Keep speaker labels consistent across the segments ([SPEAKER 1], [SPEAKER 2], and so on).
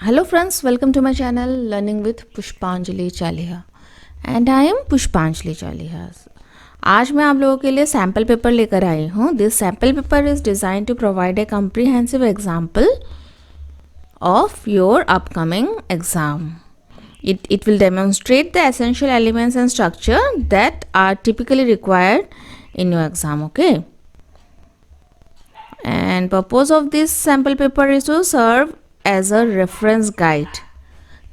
[SPEAKER 1] Hello friends, welcome to my channel Learning with पुष्पांजलि Chaliha and I am पुष्पांजलि चालिहा। आज मैं आप लोगों के लिए सैम्पल पेपर लेकर आई हूँ। This sample paper is design to provide a comprehensive example of your upcoming exam. It will demonstrate the essential elements and structure that are typically required in your exam. Okay. And purpose of this sample paper is to serve as a reference guide.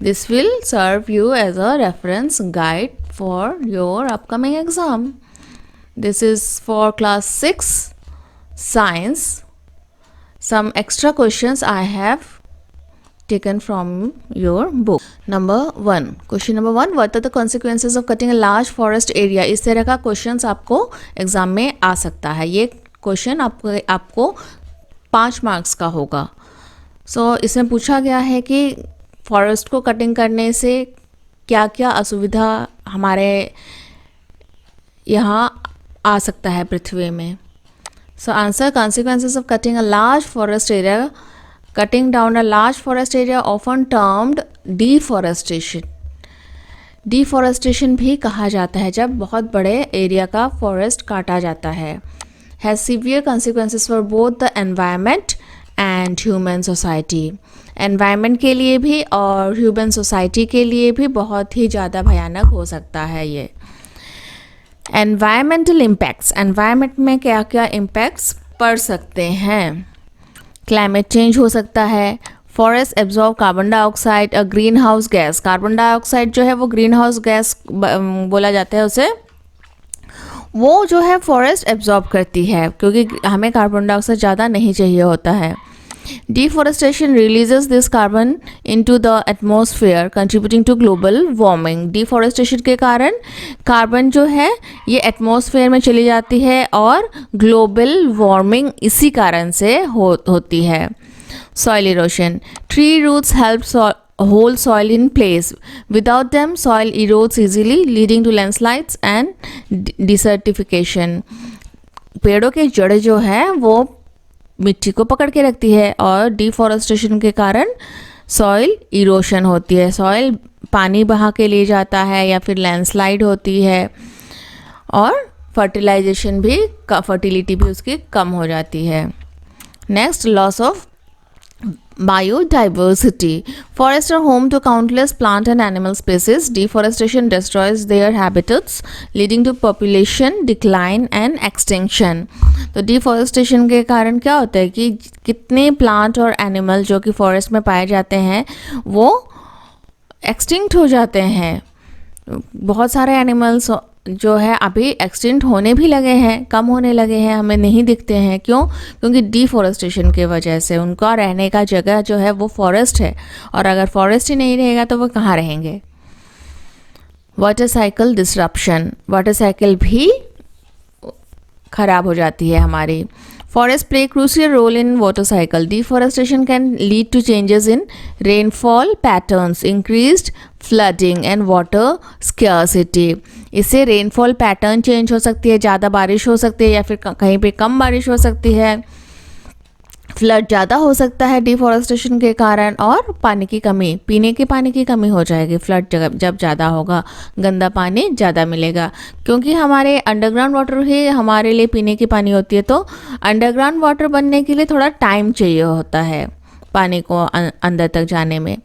[SPEAKER 1] This will serve you as a reference guide for your upcoming exam. This is for class 6 science. Some extra questions I have taken from your book. Number 1. Question number 1. What are the consequences of cutting a large forest area? इस तरह का questions आपको exam में आ सकता है. ये question आपको 5 marks का होगा. इसमें पूछा गया है कि फॉरेस्ट को कटिंग करने से क्या क्या असुविधा हमारे यहाँ आ सकता है पृथ्वी में. Answer, consequences of cutting a large forest area. Cutting down a large forest area often termed deforestation. Deforestation भी कहा जाता है जब बहुत बड़े एरिया का फॉरेस्ट काटा जाता है. Has severe consequences for both the environment and human society. Environment के लिए भी और ह्यूमन सोसाइटी के लिए भी बहुत ही ज़्यादा भयानक हो सकता है ये. Environmental impacts. एनवायरनमेंट में क्या क्या इम्पैक्ट्स पड़ सकते हैं. क्लाइमेट चेंज हो सकता है. Forest absorb carbon dioxide a greenhouse gas. Carbon dioxide जो है वो ग्रीन हाउस गैस बोला जाता है उसे. वो जो है फॉरेस्ट एब्जॉर्ब करती है क्योंकि हमें कार्बन डाइऑक्साइड ज़्यादा नहीं चाहिए होता है. Deforestation releases this carbon into the atmosphere contributing to global warming. Deforestation के कारण कार्बन जो है ये एटमॉस्फेयर में चली जाती है और ग्लोबल वार्मिंग इसी कारण से होती है. Soil erosion. Tree roots help hold soil in place. Without them, soil erodes easily, leading to landslides and desertification. पेड़ों के जड़ जो है वो मिट्टी को पकड़ के रखती है और डिफॉरेस्टेशन के कारण सॉइल इरोशन होती है. सॉइल पानी बहा के ले जाता है या फिर लैंडस्लाइड होती है और फर्टिलिटी भी उसकी कम हो जाती है. Next, loss of biodiversity. Forests are home to countless plant and animal species. Deforestation destroys their habitats, leading to population decline and extinction. तो डिफॉरेस्टेशन के कारण क्या होता है कि कितने प्लांट और एनिमल जो कि फॉरेस्ट में पाए जाते हैं वो एक्सटिंक्ट हो जाते हैं. बहुत सारे एनिमल्स जो है अभी एक्सटिंक्ट होने भी लगे हैं, कम होने लगे हैं, हमें नहीं दिखते हैं. क्यों? क्योंकि डिफॉरेस्टेशन की वजह से उनका रहने का जगह जो है वो फॉरेस्ट है और अगर फॉरेस्ट ही नहीं रहेगा तो वो कहाँ रहेंगे. Water cycle disruption. Water cycle भी खराब हो जाती है हमारी. Forests play a crucial role in water cycle. Deforestation can lead to changes in rainfall patterns, increased flooding and water scarcity. इससे रेनफॉल पैटर्न चेंज हो सकती है, ज़्यादा बारिश हो सकती है या फिर कहीं पे कम बारिश हो सकती है. फ्लड ज़्यादा हो सकता है डिफॉरेस्टेशन के कारण और पानी की कमी, पीने के पानी की कमी हो जाएगी. फ्लड जब ज़्यादा होगा गंदा पानी ज़्यादा मिलेगा क्योंकि हमारे अंडरग्राउंड वाटर ही हमारे लिए पीने की पानी होती है. तो अंडरग्राउंड वाटर बनने के लिए थोड़ा टाइम चाहिए होता है पानी को अंदर तक जाने में,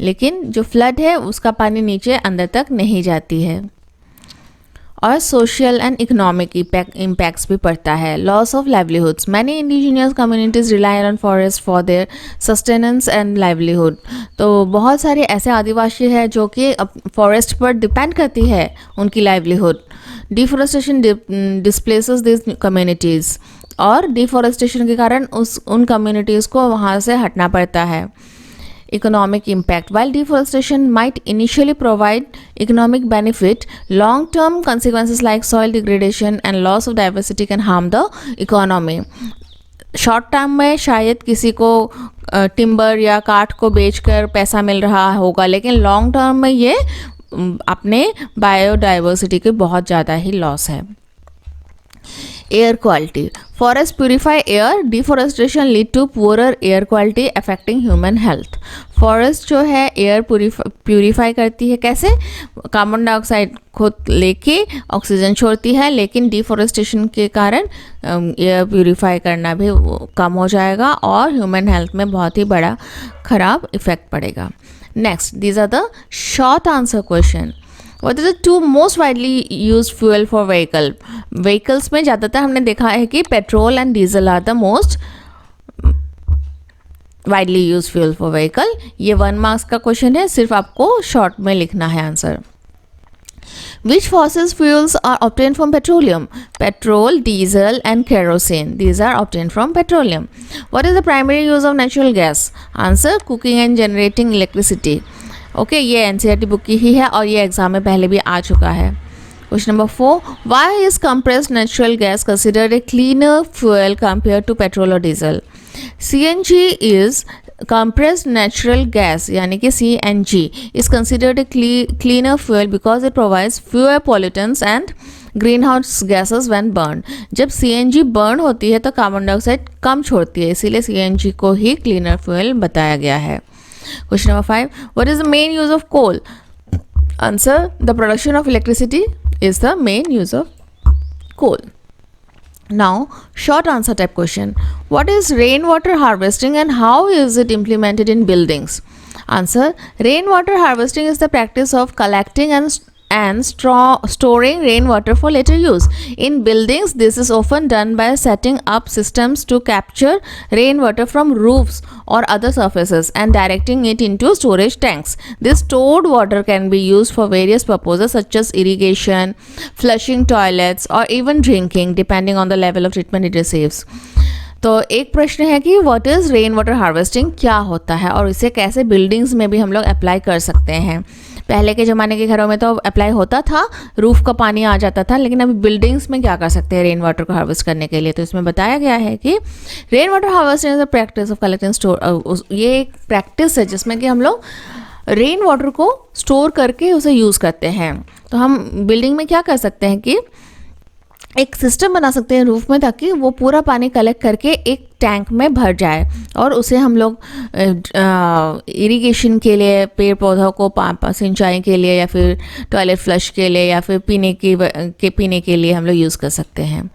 [SPEAKER 1] लेकिन जो फ्लड है उसका पानी नीचे अंदर तक नहीं जाती है. और सोशल एंड इकोनॉमिक इम्पैक्ट्स भी पड़ता है. Loss of livelihoods. Many indigenous communities rely on forest for their sustenance and livelihood. तो बहुत सारे ऐसे आदिवासी हैं जो कि फॉरेस्ट पर डिपेंड करती है उनकी livelihood. Deforestation displaces this communities. और डिफॉरेस्टेशन के कारण उन कम्युनिटीज़ को वहाँ से हटना पड़ता है. Economic impact. While deforestation might initially provide economic benefit, long-term consequences like soil degradation and loss of diversity can harm the economy. Short term में शायद किसी को टिम्बर या काठ को बेचकर पैसा मिल रहा होगा, लेकिन लॉन्ग टर्म में ये अपने बायोडाइवर्सिटी के बहुत ज़्यादा ही लॉस है. Air quality, forest purify air, deforestation lead to poorer air quality affecting human health. Forest जो है एयर प्यूरिफाई करती है, कैसे? कार्बन डाइऑक्साइड खुद लेके ऑक्सीजन छोड़ती है, लेकिन डिफॉरेस्टेशन के कारण एयर प्यूरिफाई करना भी कम हो जाएगा और ह्यूमन हेल्थ में बहुत ही बड़ा खराब इफेक्ट पड़ेगा। Next, these are the short answer question. What is the two most widely used fuel for vehicle? Vehicles में ज़्यादातर हमने देखा है कि petrol and diesel are the most widely use fuel for vehicle. ये 1 मार्क्स का question है, सिर्फ आपको शॉर्ट में लिखना है answer. Which fossil fuels are obtained from petroleum? Petrol, diesel and kerosene. These are obtained from petroleum. What is the primary use of natural gas? Answer, cooking and generating electricity. Okay, ये NCERT book की ही है और ये exam में पहले भी आ चुका है। Question number 4, why is compressed natural gas considered a cleaner fuel compare to petrol और diesel? CNG is compressed natural gas यानी कि CNG is considered a cleaner fuel because it provides fewer pollutants and greenhouse gases when burned. जब CNG burn होती है तो carbon dioxide कम छोड़ती है, इसीलिए CNG को ही क्लीनर फ्यूल बताया गया है। Question number 5, what is the main use of coal? Answer, the production of electricity is the main use of coal. Now, short answer type question. What is rainwater harvesting and how is it implemented in buildings? Answer, rainwater harvesting is the practice of collecting and storing rainwater for later use. In buildings, this is often done by setting up systems to capture rainwater from roofs or other surfaces and directing it into storage tanks. This stored water can be used for various purposes such as irrigation, flushing toilets, or even drinking, depending on the level of treatment it receives. तो एक प्रश्न है कि what is rain water harvesting, क्या होता है और इसे कैसे बिल्डिंग्स में भी हम लोग अप्लाई कर सकते हैं। पहले के ज़माने के घरों में तो अप्लाई होता था, रूफ़ का पानी आ जाता था, लेकिन अभी बिल्डिंग्स में क्या कर सकते हैं रेन वाटर को हार्वेस्ट करने के लिए। तो इसमें बताया गया है कि rain water harvesting is the practice of collecting store, ये एक प्रैक्टिस है जिसमें कि हम लोग रेन वाटर को स्टोर करके उसे यूज़ करते हैं। तो हम बिल्डिंग में क्या कर सकते हैं कि एक सिस्टम बना सकते हैं रूफ में, ताकि वो पूरा पानी कलेक्ट करके एक टैंक में भर जाए और उसे हम लोग इरिगेशन के लिए, पेड़ पौधों को सिंचाई के लिए, या फिर टॉयलेट फ्लश के लिए, या फिर पीने के लिए हम लोग यूज़ कर सकते हैं।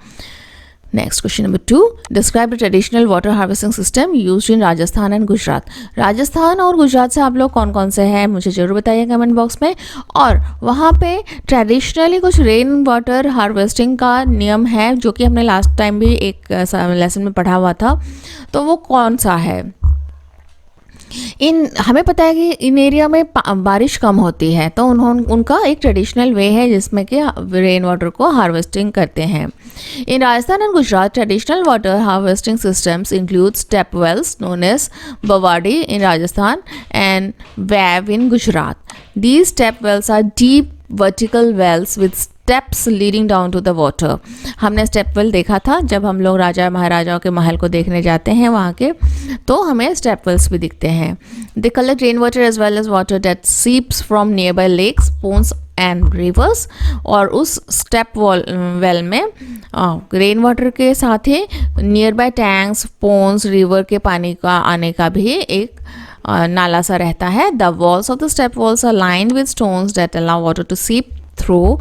[SPEAKER 1] Next, question number 2, describe the traditional water harvesting system used in Rajasthan and Gujarat. Rajasthan और गुजरात से आप लोग कौन कौन से हैं मुझे ज़रूर बताइए कमेंट बॉक्स में। और वहाँ पे ट्रेडिशनली कुछ रेन वाटर हार्वेस्टिंग का नियम है जो कि हमने लास्ट टाइम भी एक लेसन में पढ़ा हुआ था, तो वो कौन सा है। हमें पता है कि इन एरिया में बारिश कम होती है, तो उनका एक ट्रेडिशनल वे है जिसमें कि रेन वाटर को हार्वेस्टिंग करते हैं। In Rajasthan and Gujarat traditional water harvesting systems include step wells known as bawadi in Rajasthan and vav in Gujarat. These step wells are deep vertical wells with steps leading down to the water. हमने step well देखा था जब हम लोग राजा महाराजाओं के महल को देखने जाते हैं वहाँ के, तो हमें स्टेप वेल्स भी दिखते हैं। They collect rain water as well as water that seeps from nearby lakes, ponds and rivers. और उस स्टेप वेल में रेन वाटर के साथ ही nearby tanks, ponds, river के पानी का आने का भी एक नाला सा रहता है। The walls of the step walls are lined with stones that allow water to seep through,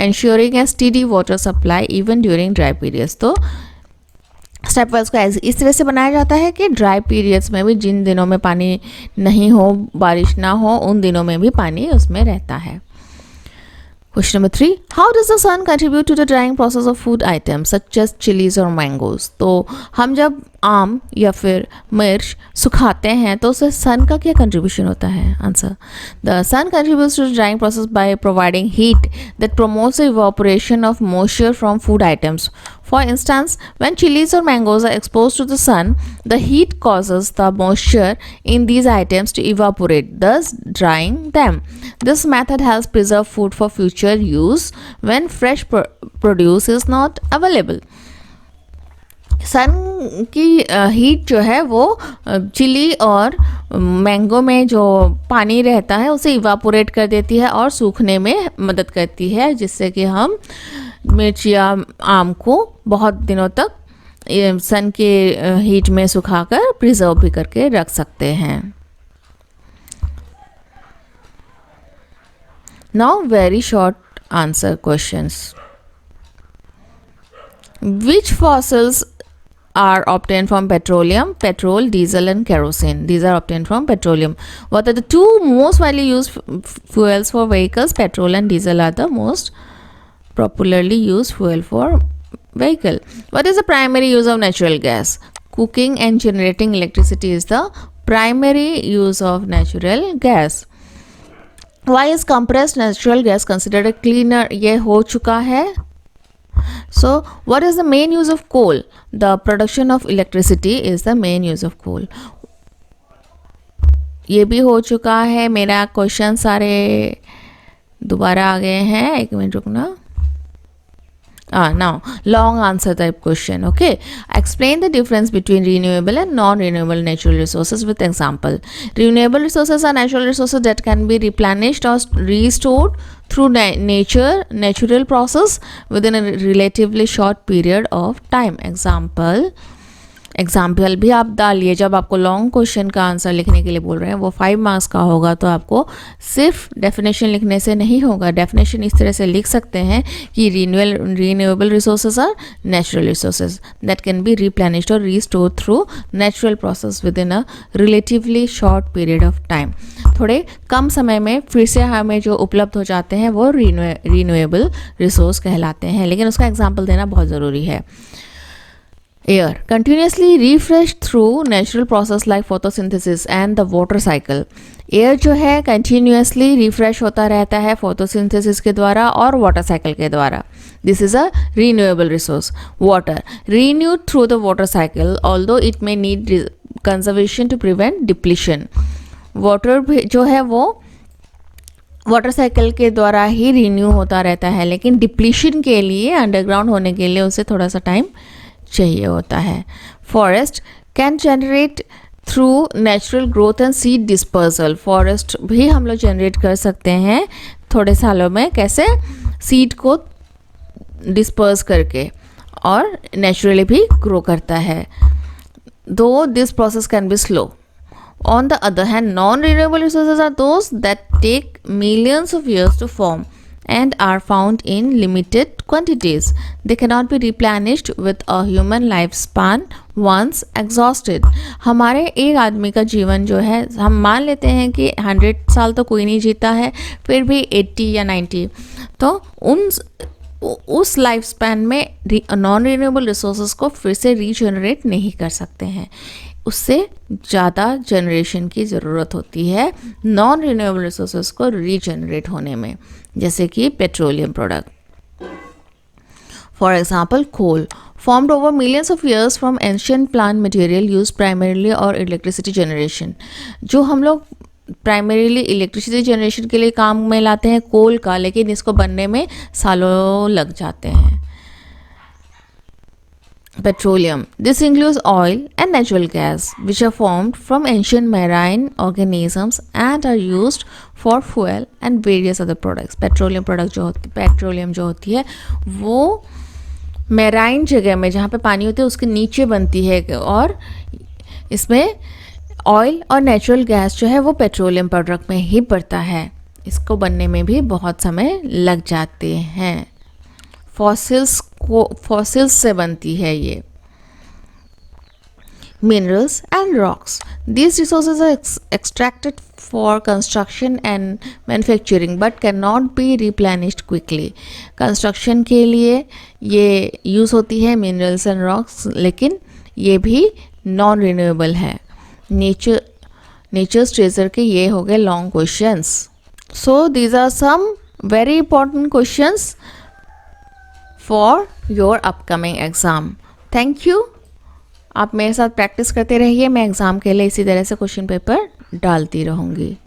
[SPEAKER 1] ensuring a steady water supply even during dry periods। तो स्टेप वेल्स को इस तरह से बनाया जाता है कि ड्राई पीरियड्स में भी, जिन दिनों में पानी नहीं हो, बारिश ना हो, उन दिनों में भी पानी उसमें रहता है। Question number 3, how does the sun contribute to the drying process of food items such as chilies or mangoes? तो हम जब आम या फिर मिर्च सुखाते हैं तो उससे सन का क्या कंट्रीब्यूशन होता है? Answer, the sun contributes to the drying process by providing heat that promotes the evaporation of moisture from food items. For instance, when chilies or mangoes are exposed to the sun, the heat causes the moisture in these items to evaporate, thus drying them. This method helps preserve food for future use when fresh produce is not available. सन की heat जो है वो chilli और mango में जो पानी रहता है उसे इवापोरेट कर देती है और सूखने में मदद करती है, जिससे कि हम मिर्च या आम को बहुत दिनों तक सन के हीट में सुखाकर प्रिजर्व भी करके रख सकते हैं. Now very short answer questions. Which fossils are obtained from petroleum? Petrol, diesel and kerosene. These are obtained from petroleum. What are the two most widely used fuels for vehicles? Petrol and diesel are the most popularly used fuel for vehicle. What is the primary use of natural gas? Cooking and generating electricity is the primary use of natural gas. Why is compressed natural gas considered a cleaner? ये हो चुका है. So, what is the main use of coal? The production of electricity is the main use of coal. ये भी हो चुका है. मेरा क्वेश्चन सारे दोबारा आ गए हैं. एक मिनट रुकना. Now, long answer type question. Okay, explain the difference between renewable and non-renewable natural resources with example. Renewable resources are natural resources that can be replenished or restored through natural process within a relatively short period of time. Example भी आप डालिए. जब आपको long question का answer लिखने के लिए बोल रहे हैं वो 5 मार्क्स का होगा, तो आपको सिर्फ डेफिनेशन लिखने से नहीं होगा. डेफिनेशन इस तरह से लिख सकते हैं कि renewable resources are natural resources that can be replenished और restore through natural process within a relatively short period of time. थोड़े कम समय में फिर से हमें जो उपलब्ध हो जाते हैं वो रीन्यूएबल रिसोर्स कहलाते हैं. लेकिन उसका एग्जाम्पल देना बहुत ज़रूरी है. Air continuously refreshed through natural process like photosynthesis and the water cycle. Air जो है continuously refresh होता रहता है photosynthesis के द्वारा और water cycle के द्वारा. This is a renewable resource. Water renewed through the water cycle, although it may need conservation to prevent depletion. Water जो है वो वाटर साइकिल के द्वारा ही रिन्यू होता रहता है, लेकिन डिप्लीशन के लिए अंडरग्राउंड होने के लिए उसे थोड़ा सा टाइम चाहिए होता है. Forest can generate through natural growth and seed dispersal. Forest भी हम लोग जनरेट कर सकते हैं थोड़े सालों में. कैसे? सीड को डिस्पर्स करके, और नेचुरली भी ग्रो करता है. दो this process can be slow. On the other hand, non-renewable resources are those that take millions of years to form and are found in limited quantities. They cannot be replenished with a human lifespan once exhausted. हमारे एक आदमी का जीवन जो है, हम मान लेते हैं कि 100 साल तो कोई नहीं जीता है, फिर भी 80 या 90, तो उस लाइफ स्पैन में नॉन रिन्यूएबल रिसोर्सेज को फिर से रीजनरेट नहीं कर सकते हैं. उससे ज़्यादा जनरेशन की ज़रूरत होती है नॉन रिन्यूएबल रिसोर्सेज को रीजनरेट होने में, जैसे कि petroleum product. For example, coal formed over millions of years from ancient plant material used primarily or electricity generation. जो हम लोग प्राइमरीली इलेक्ट्रिसिटी जनरेशन के लिए काम में लाते हैं कोल का, लेकिन इसको बनने में सालों लग जाते हैं. Petroleum. This includes oil and natural gas, which are formed from ancient marine organisms and are used for fuel and various other products. Petroleum जो होती है वो मैराइन जगह में, जहाँ पे पानी होती है उसके नीचे बनती है, और इसमें ऑयल और नेचुरल गैस जो है वो पेट्रोलियम प्रोडक्ट में ही पड़ता है. इसको बनने में भी बहुत समय लग जाते हैं. फॉसिल्स से बनती है ये. Minerals and rocks. These resources are extracted for construction and manufacturing but cannot be replenished quickly. Construction के लिए ये यूज़ होती है मिनरल्स एंड रॉक्स, लेकिन ये भी नॉन रिन्यूएबल है. नेचर्स ट्रेजर के ये हो गए long questions. So these are some very important questions for your upcoming exam. Thank you. आप मेरे साथ प्रैक्टिस करते रहिए. मैं एग्ज़ाम के लिए इसी तरह से क्वेश्चन पेपर डालती रहूँगी.